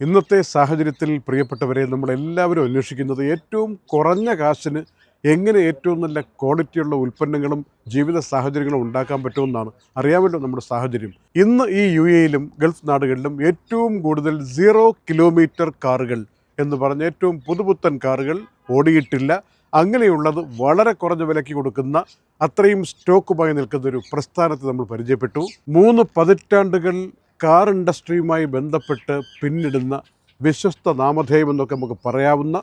ഇന്നത്തെ സാഹചര്യത്തിൽ പ്രിയപ്പെട്ടവരെ നമ്മളെല്ലാവരും അന്വേഷിക്കുന്നത് ഏറ്റവും കുറഞ്ഞ കാശിന് എങ്ങനെ ഏറ്റവും നല്ല ക്വാളിറ്റിയുള്ള ഉൽപ്പന്നങ്ങളും ജീവിത സാഹചര്യങ്ങളും ഉണ്ടാക്കാൻ പറ്റുമെന്നാണ്. അറിയാമല്ലോ നമ്മുടെ സാഹചര്യം. ഇന്ന് ഈ UAE-ലും ഗൾഫ് നാടുകളിലും ഏറ്റവും കൂടുതൽ 0 കിലോമീറ്റർ കാറുകൾ എന്ന് പറഞ്ഞ ഏറ്റവും പുതുപുത്തൻ കാറുകൾ ഓടിയിട്ടില്ല. അങ്ങനെയുള്ളത് വളരെ കുറഞ്ഞ വിലയ്ക്ക് കൊടുക്കുന്ന അത്രയും സ്റ്റോക്കുമായി നിൽക്കുന്ന ഒരു പ്രസ്ഥാനത്തെ നമ്മൾ പരിചയപ്പെട്ടു. 3 പതിറ്റാണ്ടുകൾ കാർ ഇൻഡസ്ട്രിയുമായി ബന്ധപ്പെട്ട് പിന്നിടുന്ന വിശ്വസ്ത നാമധേയം എന്നൊക്കെ നമുക്ക് പറയാവുന്ന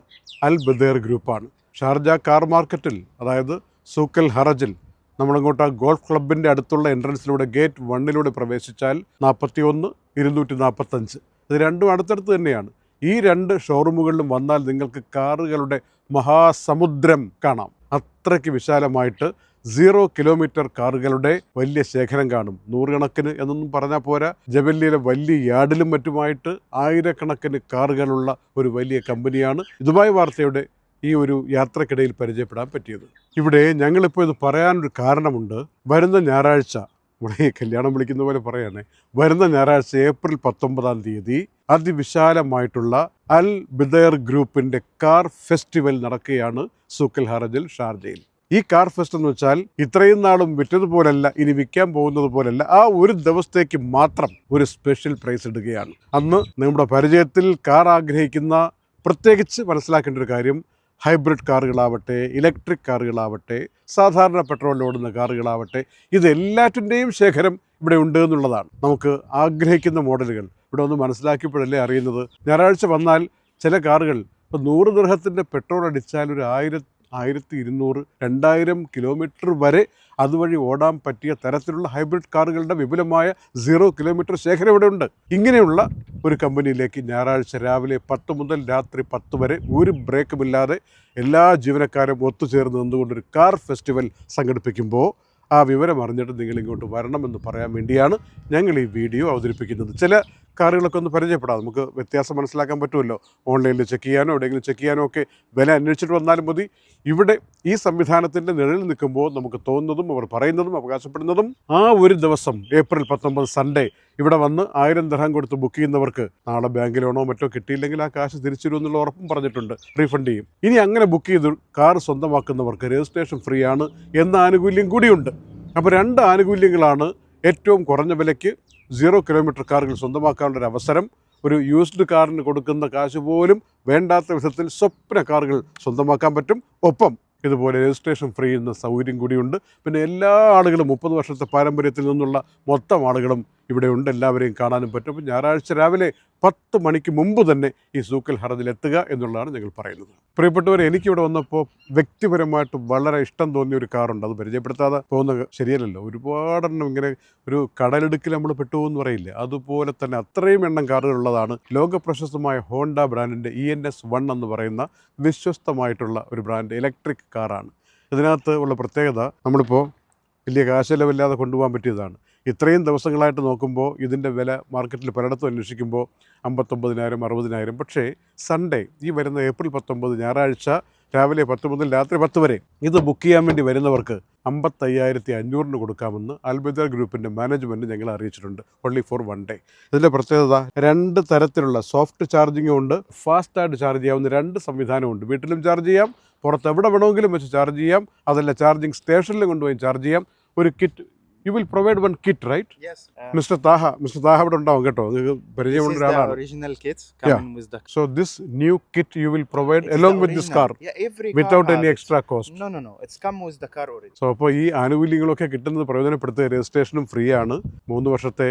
അൽ ബദേർ ഗ്രൂപ്പാണ്. ഷാർജ കാർ മാർക്കറ്റിൽ, അതായത് സൂക്കൽ ഹറജിൽ, നമ്മളങ്ങോട്ട് ആ ഗോൾഫ് ക്ലബിൻ്റെ അടുത്തുള്ള എൻട്രൻസിലൂടെ ഗേറ്റ് 1 പ്രവേശിച്ചാൽ 41, 245 ഇത് രണ്ടും അടുത്തടുത്ത് തന്നെയാണ്. ഈ 2 ഷോറൂമുകളിലും വന്നാൽ നിങ്ങൾക്ക് കാറുകളുടെ മഹാസമുദ്രം കാണാം. അത്രയ്ക്ക് വിശാലമായിട്ട് 0 കിലോമീറ്റർ കാറുകളുടെ വലിയ ശേഖരം കാണും. നൂറുകണക്കിന് എന്നൊന്നും പറഞ്ഞാൽ പോരാ, ജബല്ലിയിലെ വലിയ യാർഡിലും മറ്റുമായിട്ട് ആയിരക്കണക്കിന് കാറുകളുള്ള ഒരു വലിയ കമ്പനിയാണ് ദുബായ് വാർത്തയുടെ ഈ ഒരു യാത്രക്കിടയിൽ പരിചയപ്പെടാൻ പറ്റിയത്. ഇവിടെ ഞങ്ങളിപ്പോൾ ഇത് പറയാനൊരു കാരണമുണ്ട്. വരുന്ന ഞായറാഴ്ച, നമ്മുടെ ഈ കല്യാണം വിളിക്കുന്ന പോലെ പറയുകയാണെ, വരുന്ന ഞായറാഴ്ച ഏപ്രിൽ 19 അതിവിശാലമായിട്ടുള്ള അൽ ബിദർ ഗ്രൂപ്പിൻ്റെ കാർ ഫെസ്റ്റിവൽ നടക്കുകയാണ് സൂക്കൽ ഹറജിൽ, ഷാർജയിൽ. ഈ കാർ ഫെസ്റ്റ് എന്ന് വെച്ചാൽ ഇത്രയും നാളും വിറ്റതുപോലല്ല, ഇനി വിൽക്കാൻ പോകുന്നത് പോലല്ല, ആ ഒരു ദിവസത്തേക്ക് മാത്രം ഒരു സ്പെഷ്യൽ പ്രൈസ് ഇടുകയാണ്. അന്ന് നമ്മുടെ പരിചയത്തിൽ കാർ ആഗ്രഹിക്കുന്ന, പ്രത്യേകിച്ച് മനസ്സിലാക്കേണ്ട ഒരു കാര്യം, ഹൈബ്രിഡ് കാറുകളാവട്ടെ, ഇലക്ട്രിക് കാറുകളാവട്ടെ, സാധാരണ പെട്രോളിൽ ഓടുന്ന കാറുകളാവട്ടെ, ഇതെല്ലാറ്റിൻ്റെയും ശേഖരം ഇവിടെ ഉണ്ട് എന്നുള്ളതാണ്. നമുക്ക് ആഗ്രഹിക്കുന്ന മോഡലുകൾ ഇവിടെ ഒന്ന് മനസ്സിലാക്കിയപ്പോഴല്ലേ അറിയുന്നത്. ഞായറാഴ്ച വന്നാൽ ചില കാറുകൾ ഇപ്പോൾ 100 ദിർഹത്തിൻ്റെ പെട്രോൾ അടിച്ചാൽ ഒരു 1200, 2000 കിലോമീറ്റർ വരെ അതുവഴി ഓടാൻ പറ്റിയ തരത്തിലുള്ള ഹൈബ്രിഡ് കാറുകളുടെ വിപുലമായ 0 കിലോമീറ്റർ ശേഖരം ഇവിടെ ഉണ്ട്. ഇങ്ങനെയുള്ള ഒരു കമ്പനിയിലേക്ക് ഞായറാഴ്ച രാവിലെ 10 മുതൽ രാത്രി 10 വരെ ഒരു ബ്രേക്കുമില്ലാതെ എല്ലാ ജീവനക്കാരും ഒത്തുചേർന്ന് നിന്നുകൊണ്ടൊരു കാർ ഫെസ്റ്റിവൽ സംഘടിപ്പിക്കുമ്പോൾ ആ വിവരം അറിഞ്ഞിട്ട് നിങ്ങളിങ്ങോട്ട് വരണമെന്ന് പറയാൻ വേണ്ടിയാണ് ഞങ്ങൾ ഈ വീഡിയോ അവതരിപ്പിക്കുന്നത്. ചില കാറുകളൊക്കെ ഒന്ന് പരിചയപ്പെടാം, നമുക്ക് വ്യത്യാസം മനസ്സിലാക്കാൻ പറ്റുമല്ലോ. ഓൺലൈനിൽ ചെക്ക് ചെയ്യാനോ എവിടെയെങ്കിലും ചെക്ക് ചെയ്യാനോ ഒക്കെ വില അന്വേഷിച്ചിട്ട് വന്നാലും മതി. ഇവിടെ ഈ സംവിധാനത്തിൻ്റെ നിഴലിൽ നിൽക്കുമ്പോൾ നമുക്ക് തോന്നുന്നതും അവർ പറയുന്നതും അവകാശപ്പെടുന്നതും, ആ ഒരു ദിവസം ഏപ്രിൽ 19 സൺഡേ ഇവിടെ വന്ന് 1000 ദിർഹം കൊടുത്ത് ബുക്ക് ചെയ്യുന്നവർക്ക് നാളെ ബാങ്ക് ലോണോ മറ്റോ കിട്ടിയില്ലെങ്കിൽ ആ കാശ് തിരിച്ചു തരും എന്നുള്ള ഉറപ്പും പറഞ്ഞിട്ടുണ്ട്, റീഫണ്ട് ചെയ്യും. ഇനി അങ്ങനെ ബുക്ക് ചെയ്ത് കാർ സ്വന്തമാക്കുന്നവർക്ക് രജിസ്ട്രേഷൻ ഫ്രീ ആണ് എന്ന ആനുകൂല്യം കൂടിയുണ്ട്. അപ്പോൾ 2 ആനുകൂല്യങ്ങളാണ്. ഏറ്റവും കുറഞ്ഞ വിലയ്ക്ക് 0 കിലോമീറ്റർ കാറുകൾ സ്വന്തമാക്കാനുള്ളൊരു അവസരം, ഒരു യൂസ്ഡ് കാറിന് കൊടുക്കുന്ന കാശ് പോലും വേണ്ടാത്ത വിധത്തിൽ സ്വപ്ന കാറുകൾ സ്വന്തമാക്കാൻ പറ്റും. ഒപ്പം ഇതുപോലെ രജിസ്ട്രേഷൻ ഫ്രീ എന്ന സൗകര്യം കൂടിയുണ്ട്. പിന്നെ എല്ലാ ആളുകളും, 30 വർഷത്തെ പാരമ്പര്യത്തിൽ നിന്നുള്ള മൊത്തം ആളുകളും ഇവിടെ ഉണ്ട്. എല്ലാവരെയും കാണാനും പറ്റും. അപ്പോൾ ഞായറാഴ്ച രാവിലെ 10 മണിക്ക് മുമ്പ് തന്നെ ഈ സൂക്കൽ ഹറജിൽ എത്തുക എന്നുള്ളതാണ് ഞങ്ങൾ പറയുന്നത്. പ്രിയപ്പെട്ടവരെ, എനിക്കിവിടെ വന്നപ്പോൾ വ്യക്തിപരമായിട്ട് വളരെ ഇഷ്ടം തോന്നിയ ഒരു കാറുണ്ട്. അത് പരിചയപ്പെടുത്താതെ പോകുന്നത് ശരിയല്ലല്ലോ. ഒരുപാടെണ്ണം ഇങ്ങനെ ഒരു കടലെടുക്കിൽ നമ്മൾ പെട്ടുപോകുമെന്ന് പറയില്ലേ, അതുപോലെ തന്നെ അത്രയും എണ്ണം കാറുകളുള്ളതാണ്. ലോക പ്രശസ്തമായ ഹോണ്ട ബ്രാൻഡിൻ്റെ ENS1 എന്ന് പറയുന്ന വിശ്വസ്തമായിട്ടുള്ള ഒരു ബ്രാൻഡ് ഇലക്ട്രിക് കാറാണ്. ഇതിനകത്ത് ഉള്ള പ്രത്യേകത, നമ്മളിപ്പോൾ വലിയ കാശലവില്ലാതെ കൊണ്ടുപോകാൻ പറ്റിയതാണ്. ഇത്രയും ദിവസങ്ങളായിട്ട് നോക്കുമ്പോൾ ഇതിൻ്റെ വില മാർക്കറ്റിൽ പലയിടത്തും അന്വേഷിക്കുമ്പോൾ 59,000, 60,000. പക്ഷേ സൺഡേ, ഈ വരുന്ന ഏപ്രിൽ 19 ഞായറാഴ്ച രാവിലെ 10 മുതൽ രാത്രി 10 വരെ ഇത് ബുക്ക് ചെയ്യാൻ വേണ്ടി വരുന്നവർക്ക് 55,500 കൊടുക്കാമെന്ന് അൽബദർ ഗ്രൂപ്പിൻ്റെ മാനേജ്മെൻറ്റ് ഞങ്ങളെ അറിയിച്ചിട്ടുണ്ട്. Only four 1 day. ഇതിൻ്റെ പ്രത്യേകത, 2 തരത്തിലുള്ള സോഫ്റ്റ് ചാർജിങ്ങും ഉണ്ട്, ഫാസ്റ്റായിട്ട് ചാർജ് ചെയ്യാവുന്ന 2 സംവിധാനമുണ്ട്. വീട്ടിലും ചാർജ് ചെയ്യാം, പുറത്ത് എവിടെ വേണമെങ്കിലും വെച്ച് ചാർജ് ചെയ്യാം, അതല്ല ചാർജിങ് സ്റ്റേഷനിൽ കൊണ്ടുപോയി ചാർജ് ചെയ്യാം. ഒരു kit, you will provide one kit, right? Yes. Mr. Taha ഇവിടെ ഉണ്ടാവും കേട്ടോ, നിങ്ങൾക്ക് പരിചയമുള്ള ഒരാളാണ്. Original kits coming with the. So this new kit you will provide along with this car, without any extra cost. No, it's come with the car already. So അപ്പോൾ ഈ ആനുകൂല്യങ്ങളൊക്കെ കിട്ടുന്നത് പ്രയോജനപ്പെടുത്തുക. രജിസ്ട്രേഷനും ഫ്രീ ആണ്. 3 വർഷത്തെ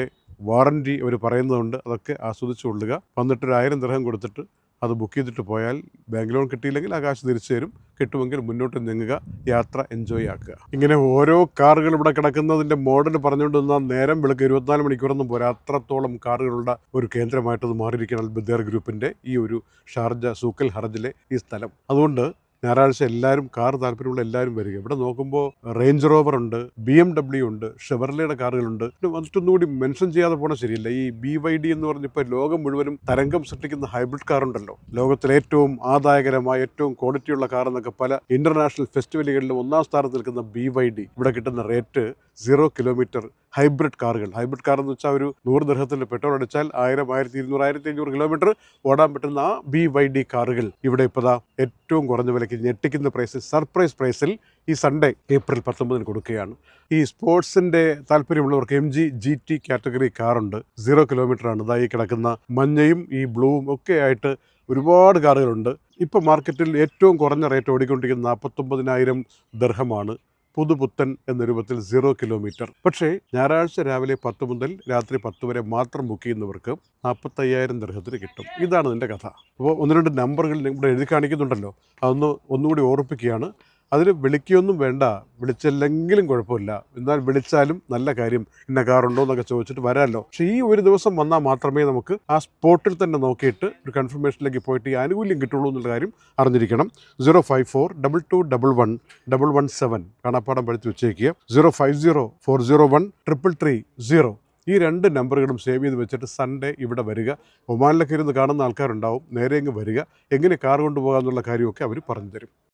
വാറൻറ്റി അവർ പറയുന്നതുണ്ട്. അതൊക്കെ ആസ്വദിച്ചു കൊള്ളുക. വന്നിട്ട് 1000 ദിർഹം കൊടുത്തിട്ട് അത് ബുക്ക് ചെയ്തിട്ട് പോയാൽ ബാങ്ക് ലോൺ കിട്ടിയില്ലെങ്കിൽ ആ കാശ് തിരിച്ചു തരും. കിട്ടുമെങ്കിൽ മുന്നോട്ട് നീങ്ങുക, യാത്ര എൻജോയ് ആക്കുക. ഇങ്ങനെ ഓരോ കാറുകൾ ഇവിടെ കിടക്കുന്നതിൻ്റെ മോഡൽ പറഞ്ഞുകൊണ്ട് നിന്നാൽ നേരം വെളുക്ക് 24 മണിക്കൂറൊന്നും പോരാ. അത്രത്തോളം കാറുകളുടെ ഒരു കേന്ദ്രമായിട്ടത് മാറിയിരിക്കണം അൽ ബദേർ ഗ്രൂപ്പിൻ്റെ ഈ ഒരു ഷാർജ സൂക്കൽ ഹറജിലെ ഈ സ്ഥലം. അതുകൊണ്ട് ഞായറാഴ്ച എല്ലാവരും കാർ താല്പര്യമുള്ള എല്ലാവരും വരിക. ഇവിടെ നോക്കുമ്പോൾ റേഞ്ച് റോവർ ഉണ്ട്, BMW ഉണ്ട്, ഷെവർലയുടെ കാറുകളുണ്ട്. പിന്നെ മറ്റൊന്നുകൂടി മെൻഷൻ ചെയ്യാതെ പോകണം ശരിയല്ല, ഈ BYD എന്ന് പറഞ്ഞപ്പോൾ ലോകം മുഴുവനും തരംഗം സൃഷ്ടിക്കുന്ന ഹൈബ്രിഡ് കാർ ഉണ്ടല്ലോ. ലോകത്തിലെ ഏറ്റവും ആദായകരമായ ഏറ്റവും ക്വാളിറ്റിയുള്ള കാർ എന്നൊക്കെ പല ഇന്റർനാഷണൽ ഫെസ്റ്റിവലുകളിലും 1ാം സ്ഥാനത്ത് നിൽക്കുന്ന BYD. ഇവിടെ കിട്ടുന്ന റേറ്റ് 0 കിലോമീറ്റർ ഹൈബ്രിഡ് കാറുകൾ. ഹൈബ്രിഡ് കാർ എന്ന് വെച്ചാൽ ഒരു 100 ദിർഹത്തിന്റെ പെട്രോൾ അടിച്ചാൽ 1000, 1200, 1500 കിലോമീറ്റർ ഓടാൻ പറ്റുന്ന ആ BYD കാറുകൾ ഇവിടെ ഇപ്പോൾ ഏറ്റവും കുറഞ്ഞ വിലയ്ക്ക് ഞെട്ടിക്കുന്ന പ്രൈസിൽ, സർപ്രൈസ് പ്രൈസിൽ ഈ സൺഡേ ഏപ്രിൽ 19 കൊടുക്കുകയാണ്. ഈ സ്പോർട്സിൻ്റെ താല്പര്യമുള്ളവർക്ക് MG GT കാറ്റഗറി കാറുണ്ട്. 0 കിലോമീറ്ററാണ്. ഇതായി കിടക്കുന്ന മഞ്ഞയും ഈ ബ്ലൂവും ഒക്കെ ആയിട്ട് ഒരുപാട് കാറുകളുണ്ട്. ഇപ്പോൾ മാർക്കറ്റിൽ ഏറ്റവും കുറഞ്ഞ റേറ്റ് ഓടിക്കൊണ്ടിരിക്കുന്ന 49,000 ദിർഹമാണ്. പുതുപുത്തൻ എന്ന രൂപത്തിൽ 0 കിലോമീറ്റർ. പക്ഷേ ഞായറാഴ്ച രാവിലെ 10 മുതൽ രാത്രി 10 വരെ മാത്രം ബുക്ക് ചെയ്യുന്നവർക്ക് 45,000 ദിർഹത്തിന് കിട്ടും. ഇതാണ് ഇതിൻ്റെ കഥ. അപ്പോൾ 1-2 നമ്പറുകൾ ഇവിടെ എഴുതി കാണിക്കുന്നുണ്ടല്ലോ, ഒന്നുകൂടി ഓർപ്പിക്കുകയാണ്. അതിന് വിളിക്കുകയൊന്നും വേണ്ട, വിളിച്ചില്ലെങ്കിലും കുഴപ്പമില്ല. എന്നാൽ വിളിച്ചാലും നല്ല കാര്യം, ഇന്ന കാറുണ്ടോ എന്നൊക്കെ ചോദിച്ചിട്ട് വരാമല്ലോ. പക്ഷേ ഈ ഒരു ദിവസം വന്നാൽ മാത്രമേ നമുക്ക് ആ സ്പോട്ടിൽ തന്നെ നോക്കിയിട്ട് ഒരു കൺഫർമേഷനിലേക്ക് പോയിട്ട് ഈ ആനുകൂല്യം കിട്ടുള്ളൂ എന്നുള്ള കാര്യം അറിഞ്ഞിരിക്കണം. 054-2211-117 കാണാപ്പാടം പഠിച്ച് വെച്ചേക്കുക. 050-401-333-0 ഈ 2 നമ്പറുകളും സേവ് ചെയ്ത് വെച്ചിട്ട് സൺഡേ ഇവിടെ വരിക. ഒമാനിലൊക്കെ ഇരുന്ന് കാണുന്ന ആൾക്കാരുണ്ടാവും. നേരെ ഇങ്ങ് വരിക. എങ്ങനെ കാർ കൊണ്ടുപോകാമെന്നുള്ള കാര്യമൊക്കെ അവർ പറഞ്ഞു തരും.